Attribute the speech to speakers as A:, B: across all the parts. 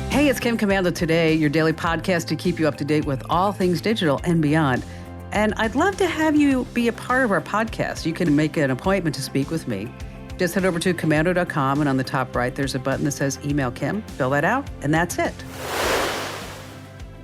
A: Hey, it's Kim Commando Today, your daily podcast to keep you up to date with all things digital and beyond. And I'd love to have you be a part of our podcast. You can make an appointment to speak with me. Just head over to commando.com, and on the top right, there's a button that says Email Kim. Fill that out, and that's it.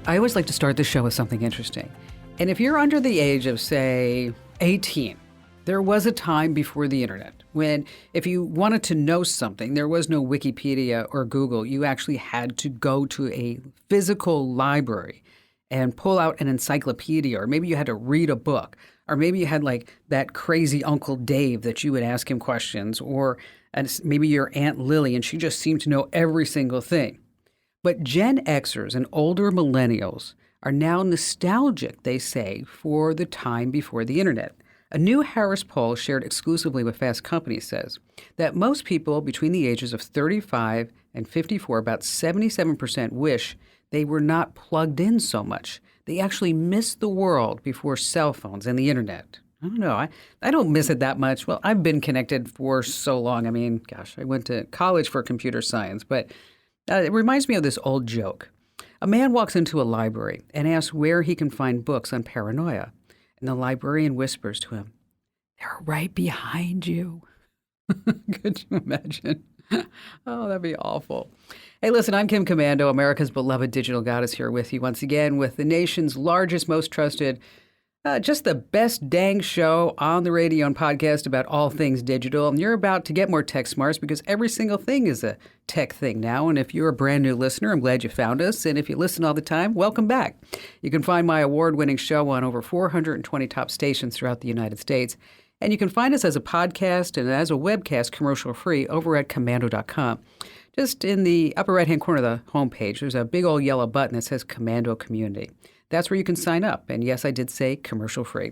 A: I always like to start the show with something interesting. And if you're under the age of, say, 18, there was a time before the internet when if you wanted to know something, there was no Wikipedia or Google. You actually had to go to a physical library and pull out an encyclopedia, or maybe you had to read a book, or maybe you had like that crazy Uncle Dave that you would ask him questions, or maybe your Aunt Lily, and she just seemed to know every single thing. But Gen Xers and older millennials are now nostalgic, they say, for the time before the internet. A new Harris poll shared exclusively with Fast Company says that most people between the ages of 35 and 54, about 77%, wish they were not plugged in so much. They actually miss the world before cell phones and the internet. I don't know. I don't miss it that much. Well, I've been connected for so long. I mean, gosh, I went to college for computer science, but it reminds me of this old joke. A man walks into a library and asks where he can find books on paranoia. And the librarian whispers to him, "They're right behind you." Could you imagine? Oh, that'd be awful. Hey, listen, I'm Kim Commando, America's beloved digital goddess, here with you once again with the nation's largest, most trusted, just the best dang show on the radio and podcast about all things digital. And you're about to get more tech smarts because every single thing is a tech thing now. And if you're a brand new listener, I'm glad you found us. And if you listen all the time, welcome back. You can find my award-winning show on over 420 top stations throughout the United States. And you can find us as a podcast and as a webcast commercial-free over at commando.com. Just in the upper right-hand corner of the homepage, there's a big old yellow button that says Commando Community. That's where you can sign up. And yes, I did say commercial-free.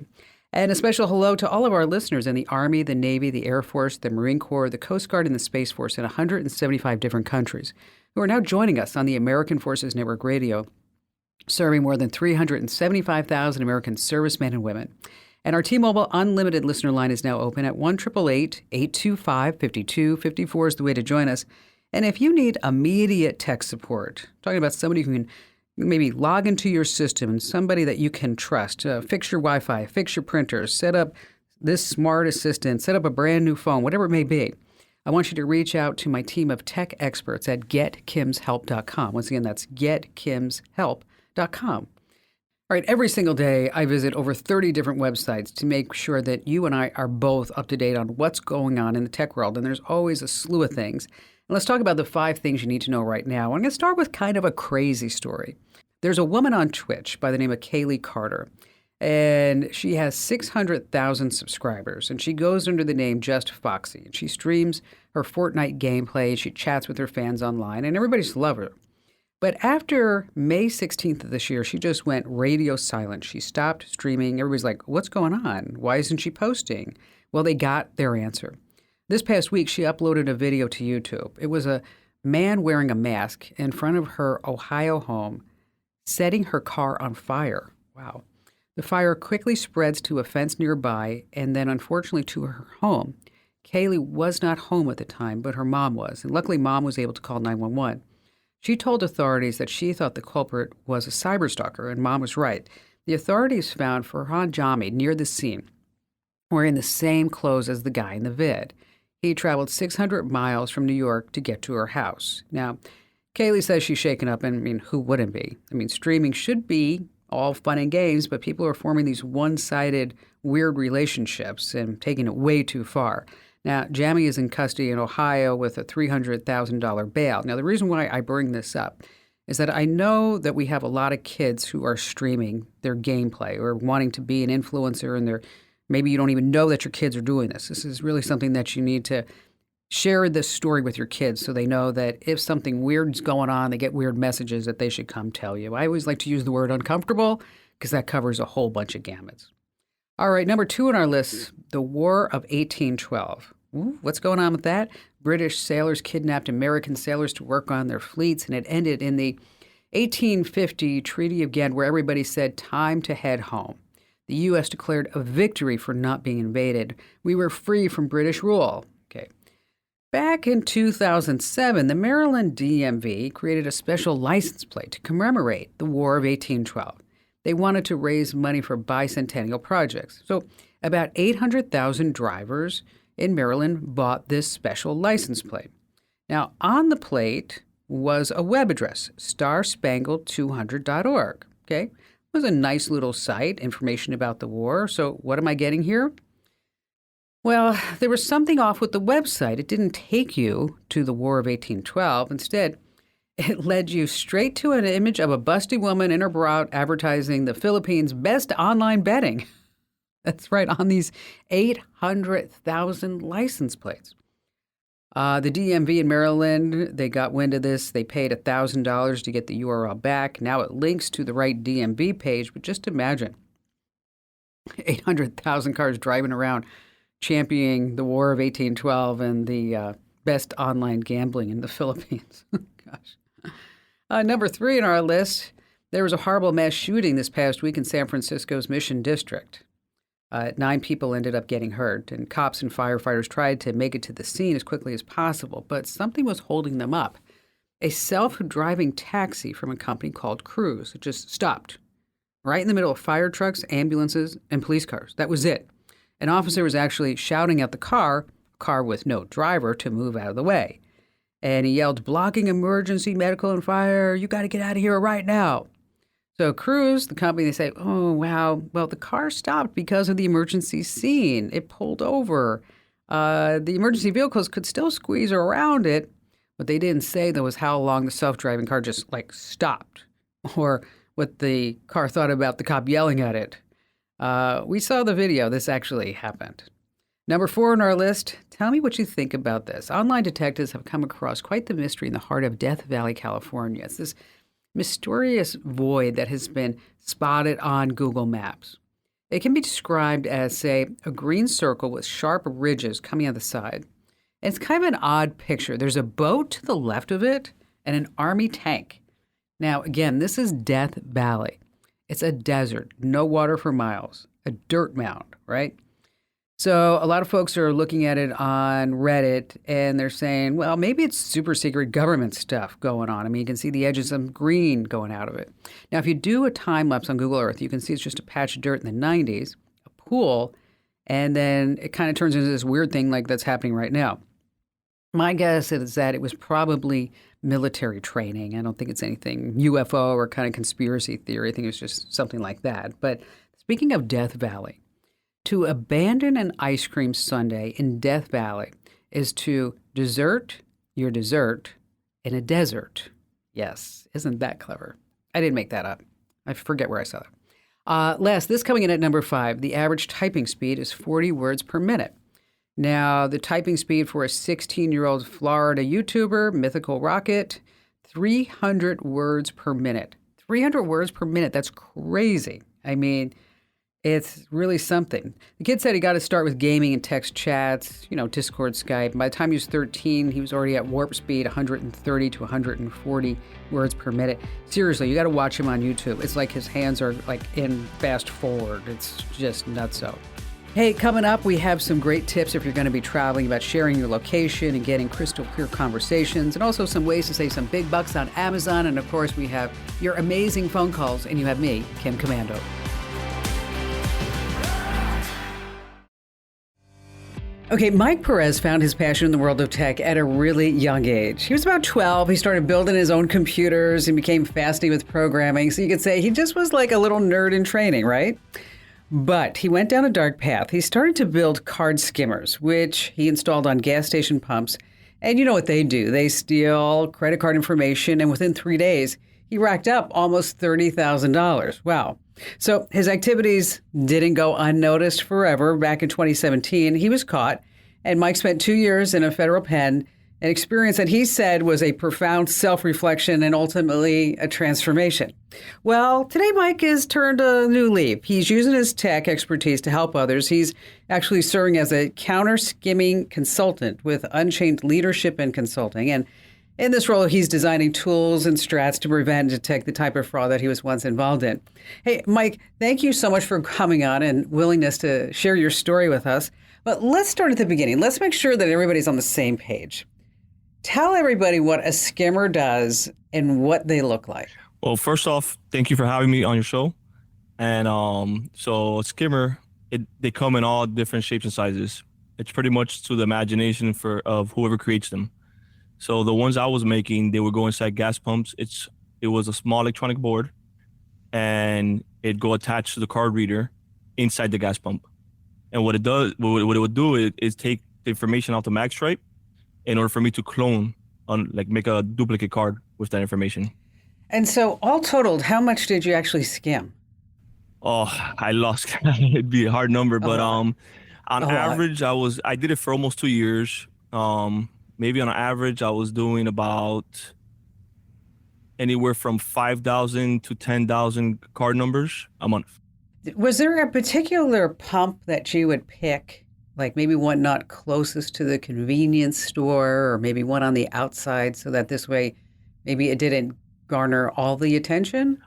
A: And a special hello to all of our listeners in the Army, the Navy, the Air Force, the Marine Corps, the Coast Guard, and the Space Force in 175 different countries who are now joining us on the American Forces Network Radio, serving more than 375,000 American servicemen and women. And our T-Mobile Unlimited listener line is now open at 1-888-825-5254 is the way to join us. And if you need immediate tech support, talking about somebody who can maybe log into your system and somebody that you can trust, fix your Wi-Fi, fix your printers, set up this smart assistant, set up a brand new phone, whatever it may be, I want you to reach out to my team of tech experts at getkimshelp.com. Once again, that's getkimshelp.com. All right, every single day I visit over 30 different websites to make sure that you and I are both up to date on what's going on in the tech world, and there's always a slew of things. And let's talk about the 5 things you need to know right now. I'm going to start with kind of a crazy story. There's a woman on Twitch by the name of Kaylee Carter, and she has 600,000 subscribers, and she goes under the name Just Foxy. And she streams her Fortnite gameplay, she chats with her fans online, and everybody's love her. But after May 16th of this year, she just went radio silent. She stopped streaming. Everybody's like, what's going on? Why isn't she posting? Well, they got their answer. This past week, she uploaded a video to YouTube. It was a man wearing a mask in front of her Ohio home, setting her car on fire. Wow. The fire quickly spreads to a fence nearby and then, unfortunately, to her home. Kaylee was not home at the time, but her mom was. And luckily, Mom was able to call 911. She told authorities that she thought the culprit was a cyberstalker, and Mom was right. The authorities found Farhan Jami near the scene, wearing the same clothes as the guy in the vid. He traveled 600 miles from New York to get to her house. Now, Kaylee says she's shaken up, and I mean, who wouldn't be? I mean, streaming should be all fun and games, but people are forming these one-sided, weird relationships and taking it way too far. Now, Jamie is in custody in Ohio with a $300,000 bail. Now, the reason why I bring this up is that I know that we have a lot of kids who are streaming their gameplay or wanting to be an influencer, and maybe you don't even know that your kids are doing this. This is really something that you need to share this story with your kids so they know that if something weird's going on, they get weird messages, that they should come tell you. I always like to use the word uncomfortable because that covers a whole bunch of gamuts. All right, number 2 on our list, the War of 1812. Ooh, what's going on with that? British sailors kidnapped American sailors to work on their fleets, and it ended in the 1850 Treaty of Ghent, where everybody said, time to head home. The U.S. declared a victory for not being invaded. We were free from British rule. Okay. Back in 2007, the Maryland DMV created a special license plate to commemorate the War of 1812. They wanted to raise money for bicentennial projects. So about 800,000 drivers in Maryland bought this special license plate. Now, on the plate was a web address, starspangled200.org. Okay? It was a nice little site, information about the war. So what am I getting here? Well, there was something off with the website. It didn't take you to the War of 1812. Instead, it led you straight to an image of a busty woman in her bra advertising the Philippines' best online betting. That's right, on these 800,000 license plates. The DMV in Maryland, they got wind of this. They paid $1,000 to get the URL back. Now it links to the right DMV page, but just imagine 800,000 cars driving around championing the War of 1812 and the best online gambling in the Philippines. Gosh. Number 3 on our list, there was a horrible mass shooting this past week in San Francisco's Mission District. 9 people ended up getting hurt, and cops and firefighters tried to make it to the scene as quickly as possible, but something was holding them up. A self-driving taxi from a company called Cruise. It just stopped right in the middle of fire trucks, ambulances, and police cars. That was it. An officer was actually shouting at the car with no driver, to move out of the way. And he yelled, "Blocking emergency, medical, and fire. You got to get out of here right now." So Cruise, the company, they say, "Oh, wow. Well, the car stopped because of the emergency scene. It pulled over. The emergency vehicles could still squeeze around it." What they didn't say, though, was how long the self-driving car just, stopped, or what the car thought about the cop yelling at it. We saw the video. This actually happened. Number 4 on our list, tell me what you think about this. Online detectives have come across quite the mystery in the heart of Death Valley, California. It's this mysterious void that has been spotted on Google Maps. It can be described as, say, a green circle with sharp ridges coming on the side. And it's kind of an odd picture. There's a boat to the left of it and an army tank. Now, again, this is Death Valley. It's a desert, no water for miles, a dirt mound, right? So a lot of folks are looking at it on Reddit, and they're saying, well, maybe it's super secret government stuff going on. I mean, you can see the edges of green going out of it. Now, if you do a time lapse on Google Earth, you can see it's just a patch of dirt in the 90s, a pool, and then it kind of turns into this weird thing like that's happening right now. My guess is that it was probably military training. I don't think it's anything UFO or kind of conspiracy theory. I think it's just something like that. But speaking of Death Valley, to abandon an ice cream sundae in Death Valley is to desert your dessert in a desert. Yes, isn't that clever? I didn't make that up. I forget where I saw that. Last, this coming in at number 5, the average typing speed is 40 words per minute. Now, the typing speed for a 16-year-old Florida YouTuber, Mythical Rocket, 300 words per minute. 300 words per minute, that's crazy. I mean, it's really something. The kid said he got to start with gaming and text chats, Discord, Skype. And by the time he was 13, he was already at warp speed, 130 to 140 words per minute. Seriously, you got to watch him on YouTube. It's like his hands are in fast forward. It's just nutso. Hey, coming up, we have some great tips if you're going to be traveling about sharing your location and getting crystal clear conversations, and also some ways to save some big bucks on Amazon. And of course, we have your amazing phone calls, and you have me, Kim Commando. Okay, Mike Perez found his passion in the world of tech at a really young age. He was about 12. He started building his own computers and became fascinated with programming. So you could say he just was like a little nerd in training, right? But he went down a dark path. He started to build card skimmers, which he installed on gas station pumps. And you know what they do? They steal credit card information, and within 3 days, he racked up almost $30,000. Wow. So his activities didn't go unnoticed forever. Back in 2017, he was caught, and Mike spent 2 years in a federal pen, an experience that he said was a profound self-reflection and ultimately a transformation. Well, today Mike has turned a new leaf. He's using his tech expertise to help others. He's actually serving as a counter-skimming consultant with Unchained Leadership and Consulting. And in this role, he's designing tools and strats to prevent and detect the type of fraud that he was once involved in. Hey, Mike, thank you so much for coming on and willingness to share your story with us. But let's start at the beginning. Let's make sure that everybody's on the same page. Tell everybody what a skimmer does and what they look like.
B: Well, first off, thank you for having me on your show. And so a skimmer, they come in all different shapes and sizes. It's pretty much to the imagination for of whoever creates them. So the ones I was making, they would go inside gas pumps. It was a small electronic board, and it'd go attached to the card reader inside the gas pump. And what it would do is take the information off the mag stripe in order for me to clone on like make a duplicate card with that information.
A: And so, all totaled, how much did you actually skim?
B: Oh, I lost. It'd be a hard number,
A: A
B: but
A: lot.
B: on
A: A lot.
B: average, I did it for almost 2 years. Maybe on average, I was doing about anywhere from 5,000 to 10,000 card numbers a month.
A: Was there a particular pump that you would pick? Like maybe one not closest to the convenience store, or maybe one on the outside, so that this way maybe it didn't garner all the attention?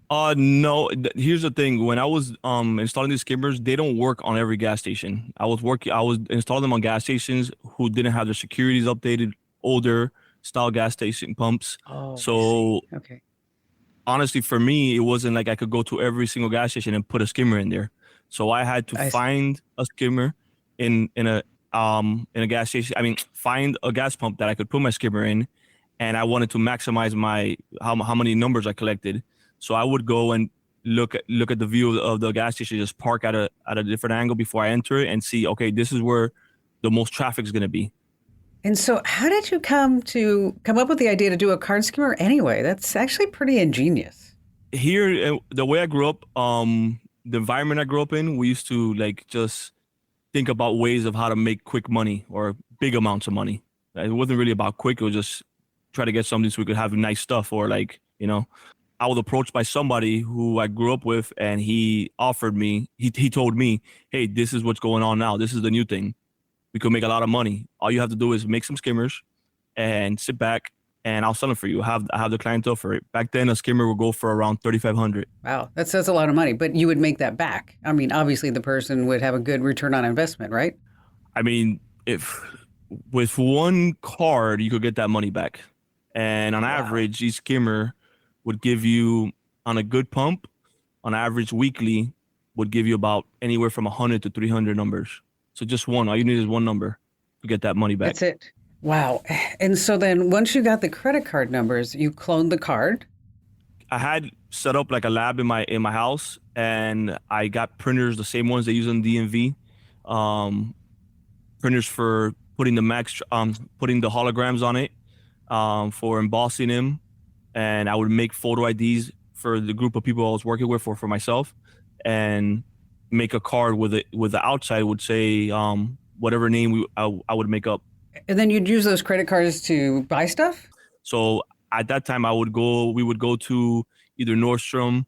B: No. Here's the thing. When I was installing these skimmers, they don't work on every gas station. I was installing them on gas stations who didn't have their securities updated, older style gas station pumps.
A: Oh, I see.
B: So
A: Okay.
B: honestly, for me, it wasn't like I could go to every single gas station and put a skimmer in there. So I had to
A: I see.
B: find a skimmer in a gas station. I mean, find a gas pump that I could put my skimmer in, and I wanted to maximize my how many numbers I collected. So I would go and look at the view of the gas station, just park at a different angle before I enter it, and see, okay, this is where the most traffic is going to be.
A: And so, how did you come up with the idea to do a card skimmer anyway? That's actually pretty ingenious.
B: Here, the way I grew up, the environment I grew up in, we used to like just think about ways of how to make quick money or big amounts of money. It wasn't really about quick. It was just try to get something so we could have nice stuff, or like, I was approached by somebody who I grew up with, and he offered me, he told me, hey, this is what's going on now. This is the new thing. We could make a lot of money. All you have to do is make some skimmers and sit back, and I'll sell them for you. I have the clientele for it. Back then, a skimmer would go for around 3,500.
A: Wow, that's a lot of money, but you would make that back. I mean, obviously, the person would have a good return on investment, right?
B: I mean, if with one card you could get that money back, and on
A: Wow.
B: average, each skimmer would give you on a good pump, on average weekly, would give you about anywhere from 100 to 300 numbers. So just one. All you need is one number to get that money back.
A: That's it. Wow. And so then once you got the credit card numbers, you cloned the card.
B: I had set up like a lab in my house, and I got printers, the same ones they use on DMV, um, printers for putting the holograms on it, for embossing them, and I would make photo IDs for the group of people I was working with, for myself, and make a card with the outside would say whatever name I would make up.
A: And then you'd use those credit cards to buy stuff?
B: So at that time, we would go to either Nordstrom,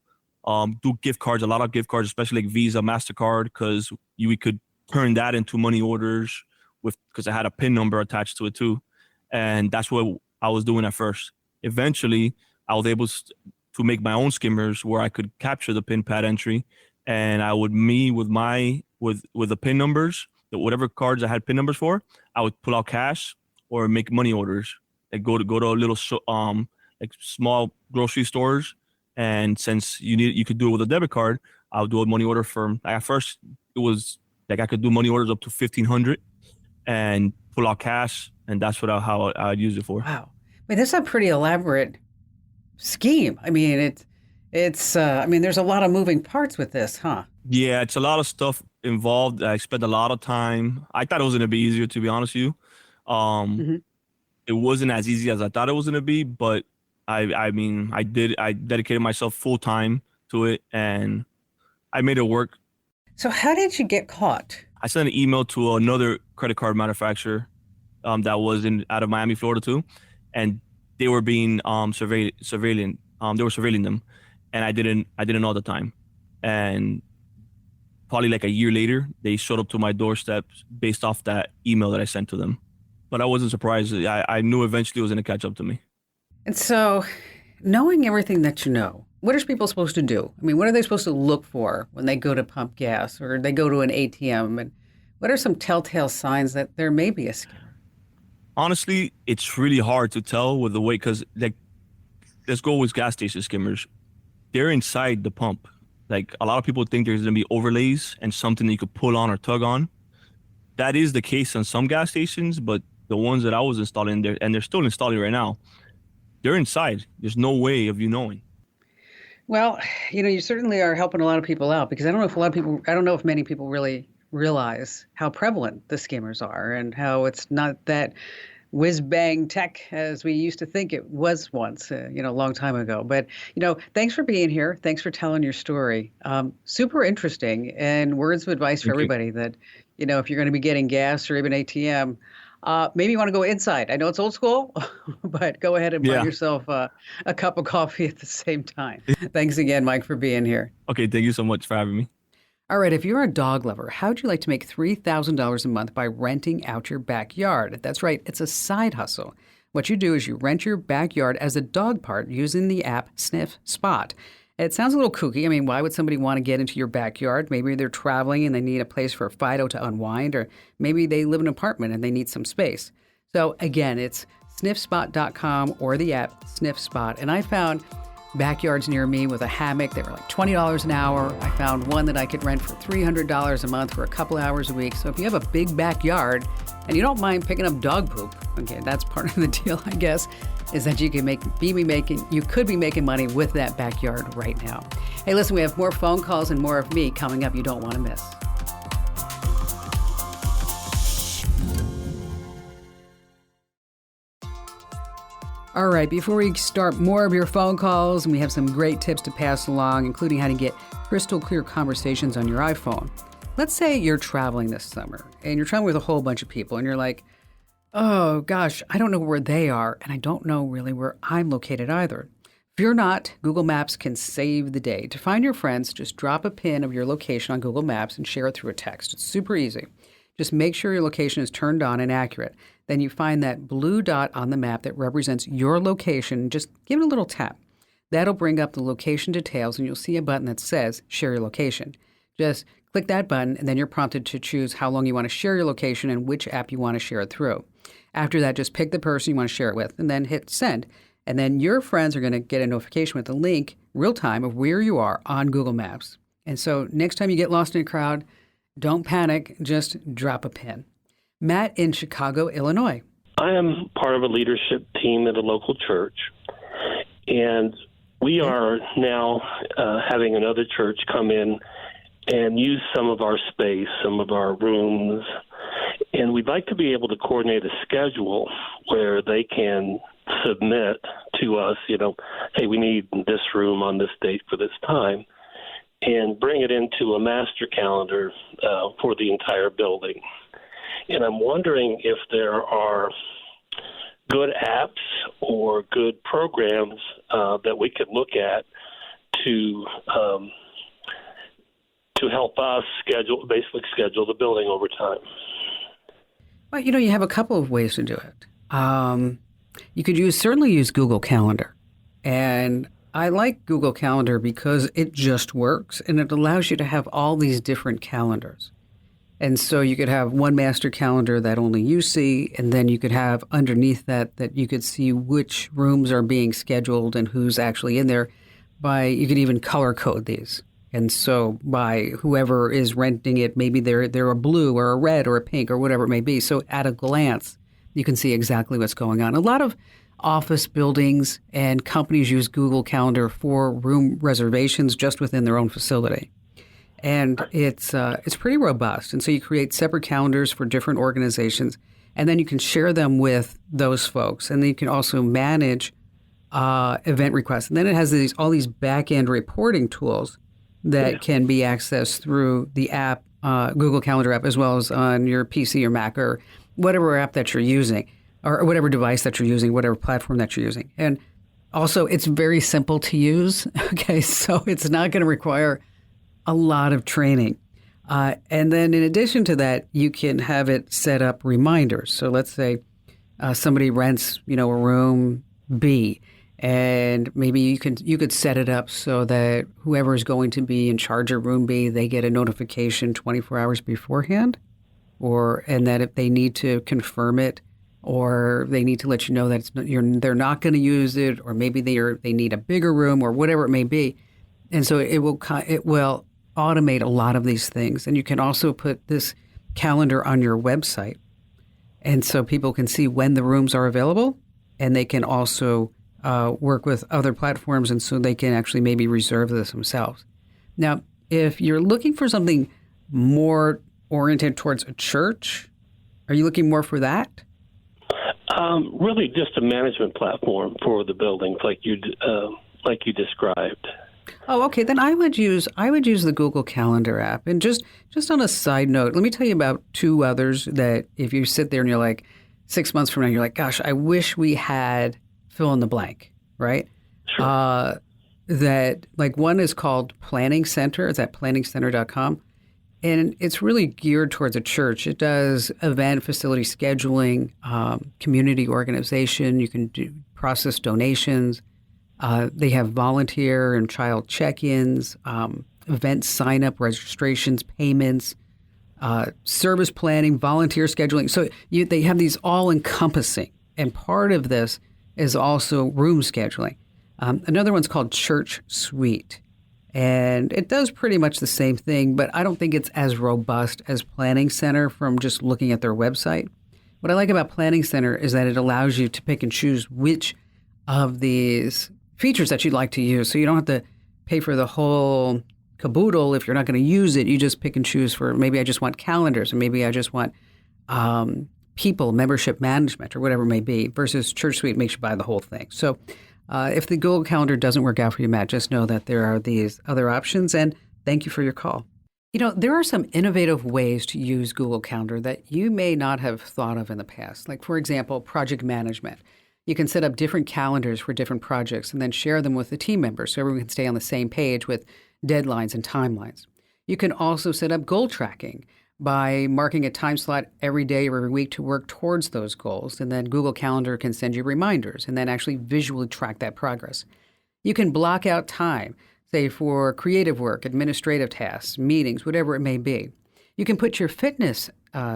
B: do gift cards, a lot of gift cards, especially like Visa, Mastercard, because we could turn that into money orders because I had a PIN number attached to it too, and that's what I was doing at first. Eventually, I was able to make my own skimmers where I could capture the PIN pad entry, and I would me with the PIN numbers, whatever cards I had PIN numbers for, I would pull out cash or make money orders. Like go to a little like small grocery stores, and since you could do it with a debit card, I would do a money order for, like, at first it was like I could do money orders up to 1,500 and pull out cash, and that's how I'd use it for.
A: Wow. I mean, that's a pretty elaborate scheme. I mean, I mean, there's a lot of moving parts with this, huh?
B: Yeah, it's a lot of stuff involved. I spent a lot of time. I thought it was gonna be easier, to be honest with you.
A: Hmm.
B: It wasn't as easy as I thought it was gonna be, but I mean, I dedicated myself full time to it, and I made it work.
A: So how did you get caught?
B: I sent an email to another credit card manufacturer, that was in out of Miami, Florida too, and they were being surveilling, they were surveilling them, and I didn't know at the time, and probably like a year later they showed up to my doorstep based off that email that I sent to them. But I wasn't surprised. I knew eventually it was going to catch up to me.
A: And so, knowing everything that you know, what are people supposed to do? I mean, what are they supposed to look for when they go to pump gas or they go to an ATM? And what are some telltale signs that there may be a scammer?
B: Honestly, it's really hard to tell with the way, because like, let's go with gas station skimmers. They're inside the pump. Like a lot of people think there's gonna be overlays and something that you could pull on or tug on. That is the case on some gas stations, but the ones that I was installing there, and they're still installing right now, they're inside. There's no way of you knowing.
A: Well, you certainly are helping a lot of people out because I don't know if many people really realize how prevalent the skimmers are and how it's not that whiz bang tech as we used to think it was once, a long time ago. But, thanks for being here. Thanks for telling your story. Super interesting and words of advice for
B: Thank you.
A: everybody that, if you're going to be getting gas or even ATM, maybe you want to go inside. I know it's old school, but go ahead and buy
B: Yeah.
A: yourself a cup of coffee at the same time. Thanks again, Mike, for being here.
B: Okay, thank you so much for having me.
A: All right, if you're a dog lover, how'd you like to make $3,000 a month by renting out your backyard? That's right, it's a side hustle. What you do is you rent your backyard as a dog park using the app Sniff Spot. It sounds a little kooky. I mean, why would somebody want to get into your backyard? Maybe they're traveling and they need a place for Fido to unwind, or maybe they live in an apartment and they need some space. So again, it's sniffspot.com or the app Sniff Spot. And I found backyards near me with a hammock. They were like $20 an hour. I found one that I could rent for $300 a month for a couple hours a week. So if you have a big backyard and you don't mind picking up dog poop, okay, that's part of the deal, I guess, is that you could be making money with that backyard right now. Hey, listen, we have more phone calls and more of me coming up you don't want to miss. All right, before we start more of your phone calls, and we have some great tips to pass along, including how to get crystal clear conversations on your iPhone. Let's say you're traveling this summer, and you're traveling with a whole bunch of people, and you're like, oh gosh, I don't know where they are, and I don't know really where I'm located either. Fear not, Google Maps can save the day. To find your friends, just drop a pin of your location on Google Maps and share it through a text. It's super easy. Just make sure your location is turned on and accurate. Then you find that blue dot on the map that represents your location. Just give it a little tap. That'll bring up the location details, and you'll see a button that says Share Your Location. Just click that button, and then you're prompted to choose how long you want to share your location and which app you want to share it through. After that, just pick the person you want to share it with, and then hit Send. And then your friends are going to get a notification with a link, real time, of where you are on Google Maps. And so next time you get lost in a crowd, don't panic, just drop a pin. Matt in Chicago, Illinois.
C: I am part of a leadership team at a local church, and we are now having another church come in and use some of our space, some of our rooms, and we'd like to be able to coordinate a schedule where they can submit to us, hey, we need this room on this date for this time, and bring it into a master calendar for the entire building. And I'm wondering if there are good apps or good programs that we could look at to help us basically schedule the building over time.
A: Well, you have a couple of ways to do it. You could certainly use Google Calendar. And I like Google Calendar because it just works and it allows you to have all these different calendars. And so you could have one master calendar that only you see, and then you could have underneath that you could see which rooms are being scheduled and who's actually in there. You could even color code these. And so by whoever is renting it, maybe they're a blue or a red or a pink or whatever it may be. So at a glance, you can see exactly what's going on. A lot of office buildings and companies use Google Calendar for room reservations just within their own facility. And it's pretty robust. And so you create separate calendars for different organizations, and then you can share them with those folks. And then you can also manage event requests. And then it has all these back-end reporting tools that can be accessed through the app, Google Calendar app, as well as on your PC or Mac or whatever app that you're using, or whatever device that you're using, whatever platform that you're using. And also, it's very simple to use. Okay, so it's not going to require a lot of training. And then in addition to that, you can have it set up reminders. So let's say somebody rents, a room B, and maybe you could set it up so that whoever is going to be in charge of room B, they get a notification 24 hours beforehand, and that if they need to confirm it or they need to let you know that they're not going to use it, or maybe they need a bigger room, or whatever it may be. And so it will automate a lot of these things. And you can also put this calendar on your website, and so people can see when the rooms are available, and they can also work with other platforms, and so they can actually maybe reserve this themselves. Now, if you're looking for something more oriented towards a church, are you looking more for that?
C: Really, just a management platform for the buildings, like you described.
A: Oh, okay. Then I would use the Google Calendar app. And just on a side note, let me tell you about two others that if you sit there and you're like 6 months from now, you're like, gosh, I wish we had fill in the blank, right?
C: Sure.
A: That like one is called Planning Center. It's at planningscenter.com. And it's really geared towards a church. It does event facility scheduling, community organization. You can process donations. They have volunteer and child check-ins, event sign-up, registrations, payments, service planning, volunteer scheduling. So they have these all-encompassing. And part of this is also room scheduling. Another one's called Church Suite. And it does pretty much the same thing, but I don't think it's as robust as Planning Center from just looking at their website. What I like about Planning Center is that it allows you to pick and choose which of these features that you'd like to use. So you don't have to pay for the whole caboodle if you're not going to use it. You just pick and choose for maybe I just want calendars, or maybe I just want people, membership management, or whatever it may be, versus Church Suite makes you buy the whole thing. So if the Google Calendar doesn't work out for you, Matt, just know that there are these other options, and thank you for your call. You know, there are some innovative ways to use Google Calendar that you may not have thought of in the past. Like, for example, project management. You can set up different calendars for different projects and then share them with the team members so everyone can stay on the same page with deadlines and timelines. You can also set up goal tracking by marking a time slot every day or every week to work towards those goals. And then Google Calendar can send you reminders and then actually visually track that progress. You can block out time, say for creative work, administrative tasks, meetings, whatever it may be. You can put your fitness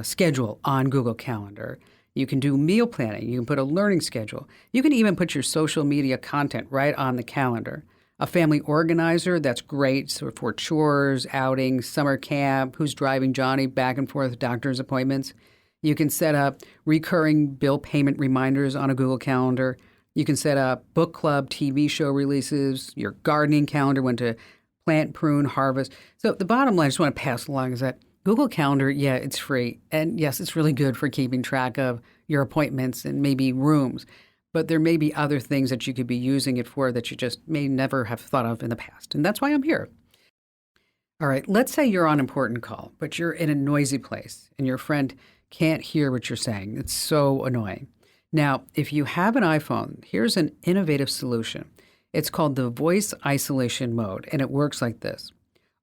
A: schedule on Google Calendar. You can do meal planning. You can put a learning schedule. You can even put your social media content right on the calendar. A family organizer, that's great so for chores, outings, summer camp, who's driving Johnny back and forth, doctor's appointments. You can set up recurring bill payment reminders on a Google Calendar. You can set up book club, TV show releases, your gardening calendar, when to plant, prune, harvest. So the bottom line I just want to pass along is that Google Calendar, yeah, it's free. And yes, it's really good for keeping track of your appointments and maybe rooms. But there may be other things that you could be using it for that you just may never have thought of in the past. And that's why I'm here. All right, let's say you're on an important call, but you're in a noisy place and your friend can't hear what you're saying. It's so annoying. Now, if you have an iPhone, here's an innovative solution. It's called the voice isolation mode, and it works like this.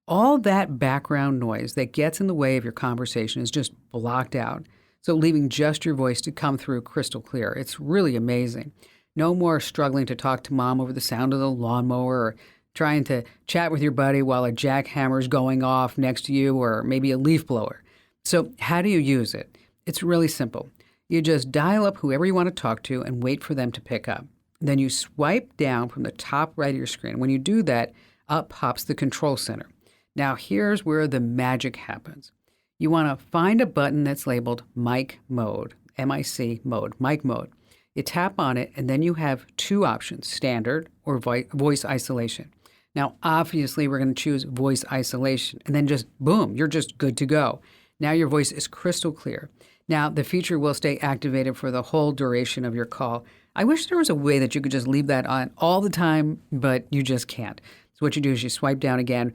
A: All that background noise that gets in the way of your conversation is just blocked out. So leaving just your voice to come through crystal clear. It's really amazing. No more struggling to talk to mom over the sound of the lawnmower, or trying to chat with your buddy while a jackhammer's going off next to you, or maybe a leaf blower. So how do you use it? It's really simple. You just dial up whoever you want to talk to and wait for them to pick up. Then you swipe down from the top right of your screen. When you do that, up pops the control center. Now here's where the magic happens. You want to find a button that's labeled Mic Mode, M-I-C mode, Mic Mode. You tap on it, and then you have two options, standard or voice isolation. Now, obviously, we're going to choose voice isolation, and then just boom, you're just good to go. Now your voice is crystal clear. Now, the feature will stay activated for the whole duration of your call. I wish there was a way that you could just leave that on all the time, but you just can't. So what you do is you swipe down again.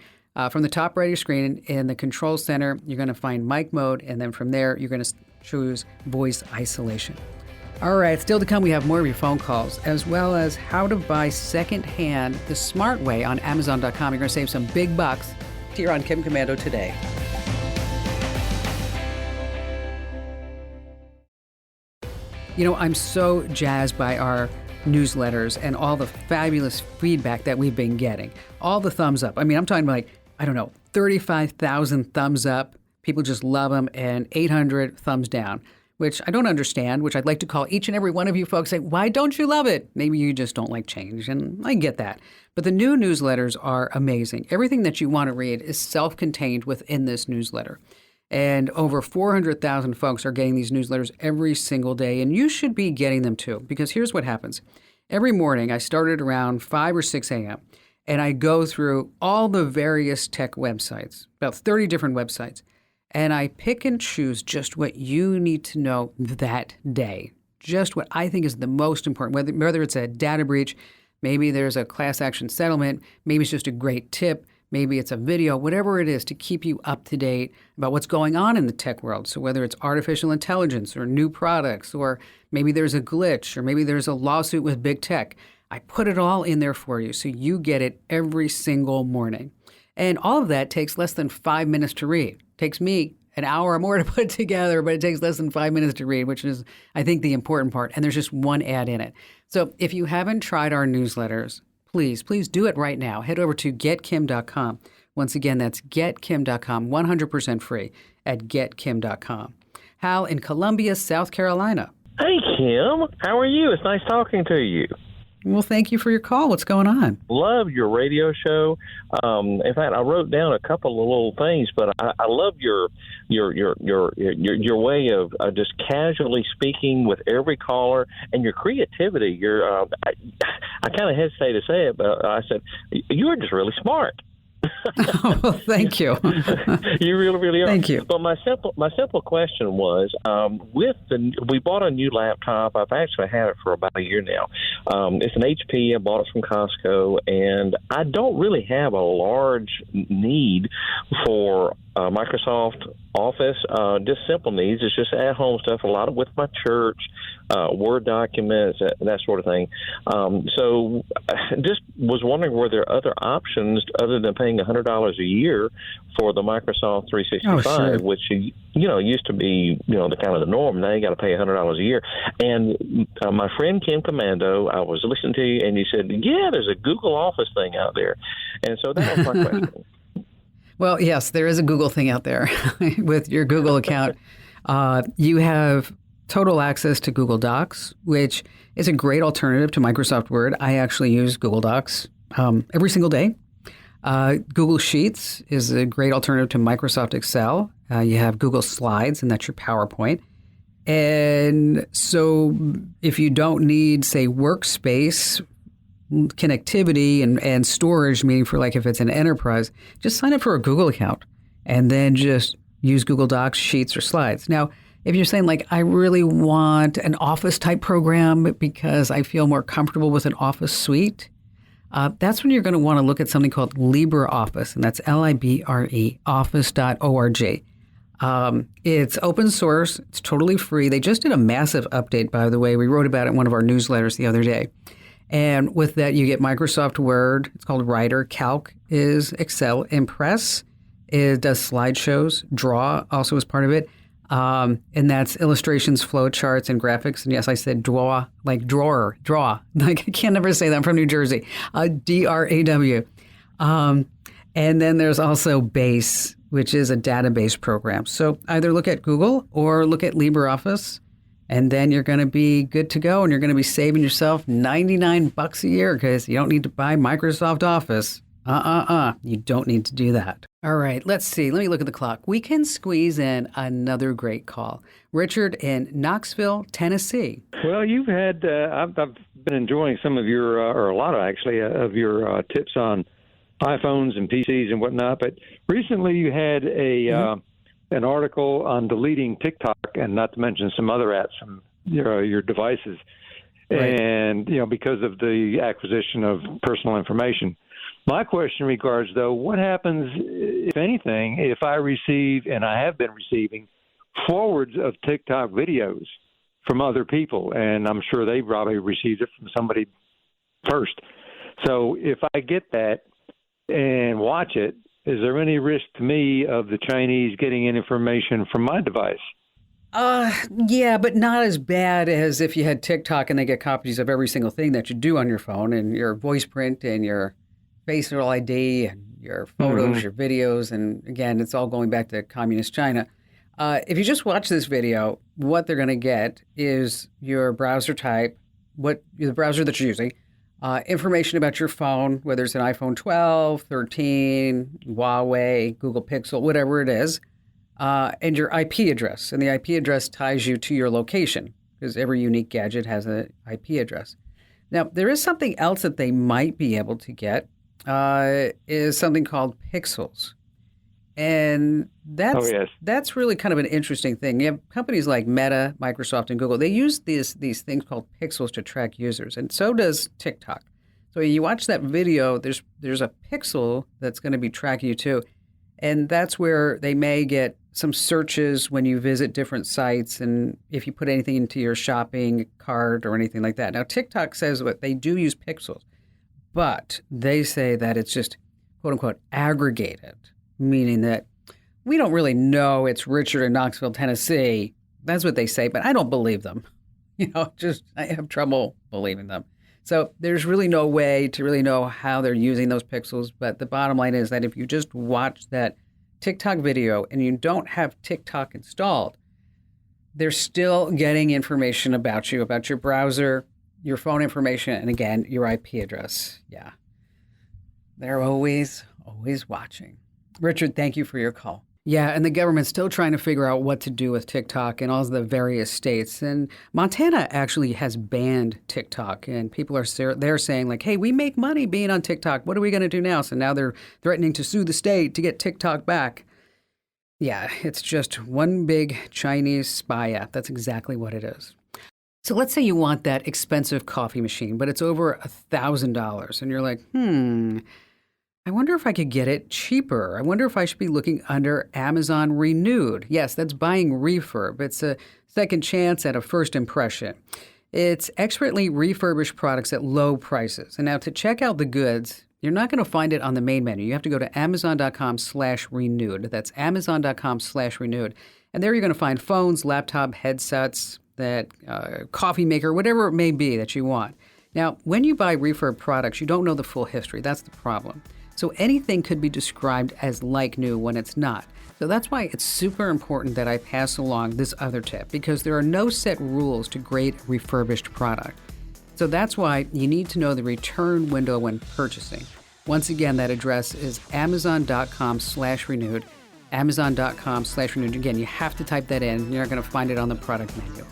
A: From the top right of your screen in the control center, you're going to find mic mode, and then from there, you're going to choose voice isolation. All right, still to come, we have more of your phone calls, as well as how to buy secondhand the smart way on Amazon.com. You're going to save some big bucks here on Kim Komando today. You know, I'm so jazzed by our newsletters and all the fabulous feedback that we've been getting. All the thumbs up. I mean, I'm talking like, 35,000 thumbs up. People just love them, and 800 thumbs down. which I don't understand, which I'd like to call each and every one of you folks saying, why don't you love it? Maybe you just don't like change, and I get that. But the new newsletters are amazing. Everything that you want to read is self-contained within this newsletter. And over 400,000 folks are getting these newsletters every single day, and you should be getting them too, because here's what happens. Every morning, I start at around 5 or 6 a.m., and I go through all the various tech websites, about 30 different websites, and I pick and choose just what you need to know that day, just what I think is the most important, whether it's a data breach, maybe there's a class action settlement, maybe it's just a great tip, maybe it's a video, whatever it is to keep you up to date about what's going on in the tech world. So whether it's artificial intelligence or new products, or maybe there's a glitch, or maybe there's a lawsuit with big tech, I put it all in there for you so you get it every single morning. And all of that takes less than 5 minutes to read. It takes me an hour or more to put together, but it takes less than 5 minutes to read, which is, I think, the important part. And there's just one ad in it. So if you haven't tried our newsletters, please do it right now. Head over to getkim.com. Once again, that's getkim.com, 100% free at getkim.com. Hal in Columbia, South Carolina.
D: Hey, Kim. How are you? It's nice talking to you.
A: Well, thank you for your call. What's going on?
D: Love your radio show. In fact, I wrote down a couple of little things, but I love your way of just casually speaking with every caller, and your creativity. I kind of hesitate to say it, but I said you're just really smart.
A: Oh, thank you.
D: You really are.
A: Thank you.
D: But my simple question was, we bought a new laptop. I've actually had it for about a year now. It's an HP. I bought it from Costco, and I don't really have a large need for Microsoft Office. Just simple needs. It's just at-home stuff. A lot of with my church, Word documents, that sort of thing. So, just was wondering, were there other options other than paying $100 a year for the Microsoft 365, which used to be the kind of the norm. Now you got to pay $100 a year. And my friend Kim Commando, I was listening to you, and you said, yeah, there's a Google Office thing out there, and so that was my question.
A: Well, yes, there is a Google thing out there. With your Google account, you have total access to Google Docs, which is a great alternative to Microsoft Word. I actually use Google Docs every single day. Google Sheets is a great alternative to Microsoft Excel. You have Google Slides, and that's your PowerPoint. And so if you don't need, say, workspace connectivity and storage, meaning for like if it's an enterprise, just sign up for a Google account and then just use Google Docs, Sheets, or Slides. Now, if you're saying like, I really want an Office type program because I feel more comfortable with an Office suite, that's when you're going to want to look at something called LibreOffice, and that's LIBRE, office.org. It's open source. It's totally free. They just did a massive update, by the way. We wrote about it in one of our newsletters the other day. And with that, you get Microsoft Word. It's called Writer. Calc is Excel. Impress does slideshows. Draw also is part of it. And that's illustrations, flow charts, and graphics. And yes, I said draw, like drawer, draw. Like I can't never say that. I'm from New Jersey. DRAW. And then there's also Base, which is a database program. So either look at Google or look at LibreOffice, and then you're going to be good to go, and you're going to be saving yourself $99 a year because you don't need to buy Microsoft Office. You don't need to do that. All right, let's see. Let me look at the clock. We can squeeze in another great call. Richard in Knoxville, Tennessee.
E: Well, you've had, I've been enjoying some of your, or a lot of actually, of your tips on iPhones and PCs and whatnot. But recently you had an article on deleting TikTok, and not to mention some other apps from your devices. Right. And, because of the acquisition of personal information. My question regards, though, what happens, if anything, if I receive, and I have been receiving, forwards of TikTok videos from other people, and I'm sure they probably received it from somebody first. So if I get that and watch it, is there any risk to me of the Chinese getting information from my device?
A: Yeah, but not as bad as if you had TikTok and they get copies of every single thing that you do on your phone, and your voice print and your facial ID and your photos, your videos. And again, it's all going back to communist China. If you just watch this video, what they're going to get is your browser type, the browser that you're using, information about your phone, whether it's an iPhone 12, 13, Huawei, Google Pixel, whatever it is, and your IP address. And the IP address ties you to your location because every unique gadget has an IP address. Now, there is something else that they might be able to get, is something called pixels. And that's really kind of an interesting thing. You have companies like Meta, Microsoft, and Google. They use these things called pixels to track users, and so does TikTok. So you watch that video, there's a pixel that's going to be tracking you too. And that's where they may get some searches when you visit different sites and if you put anything into your shopping cart or anything like that. Now, TikTok says what they do use pixels, but they say that it's just, quote unquote, aggregated, meaning that we don't really know it's Richard in Knoxville, Tennessee. That's what they say, but I don't believe them. I have trouble believing them. So there's really no way to really know how they're using those pixels. But the bottom line is that if you just watch that TikTok video and you don't have TikTok installed, they're still getting information about you, about your browser, your phone information, and again, your IP address. Yeah. They're always watching. Richard, thank you for your call. Yeah, and the government's still trying to figure out what to do with TikTok in all the various states. And Montana actually has banned TikTok, and people are they're saying like, hey, we make money being on TikTok. What are we going to do now? So now they're threatening to sue the state to get TikTok back. Yeah, it's just one big Chinese spy app. That's exactly what it is. So let's say you want that expensive coffee machine, but it's over $1,000, and you're like, I wonder if I could get it cheaper. I wonder if I should be looking under Amazon Renewed. Yes, that's buying refurb. It's a second chance at a first impression. It's expertly refurbished products at low prices. And now to check out the goods, you're not going to find it on the main menu. You have to go to Amazon.com/renewed. That's Amazon.com/renewed. And there you're going to find phones, laptop, headsets, that coffee maker, whatever it may be that you want. Now, when you buy refurb products, you don't know the full history. That's the problem. So anything could be described as like new when it's not. So that's why it's super important that I pass along this other tip, because there are no set rules to grade refurbished product. So that's why you need to know the return window when purchasing. Once again, that address is Amazon.com/renewed. Amazon.com/renewed. Again, you have to type that in. You're not going to find it on the product menu.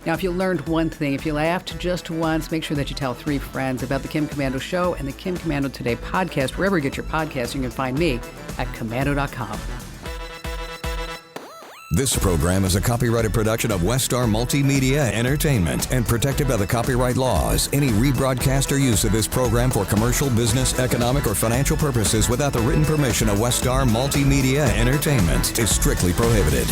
A: Now, if you learned one thing, if you laughed just once, make sure that you tell 3 friends about the Kim Komando Show and the Kim Komando Today podcast. Wherever you get your podcasts, you can find me at Komando.com.
F: This program is a copyrighted production of Westar Multimedia Entertainment and protected by the copyright laws. Any rebroadcast or use of this program for commercial, business, economic, or financial purposes without the written permission of Westar Multimedia Entertainment is strictly prohibited.